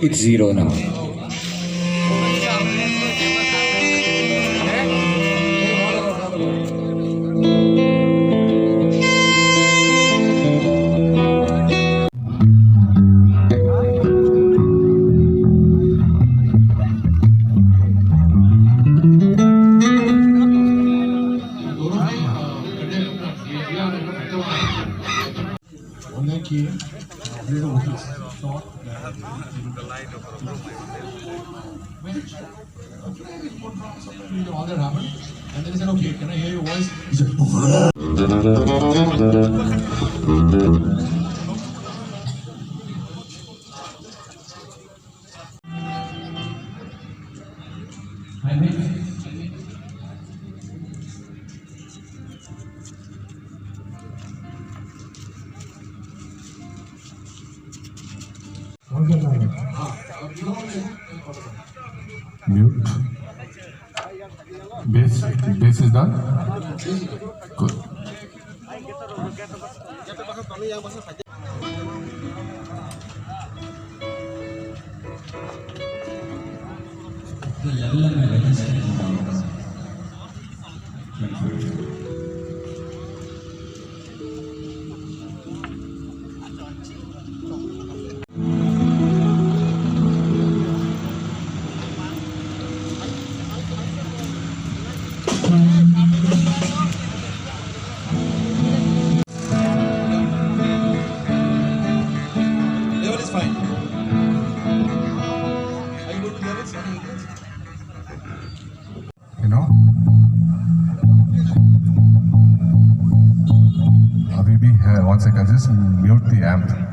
It's zero now. All that happened, and then he said, "Okay, can I hear your voice?" He said, Mute. Bass is done. Good. "Level is fine." Are you good with levels? You know. Abhi bhi hai. 1 second. Just mute the amp.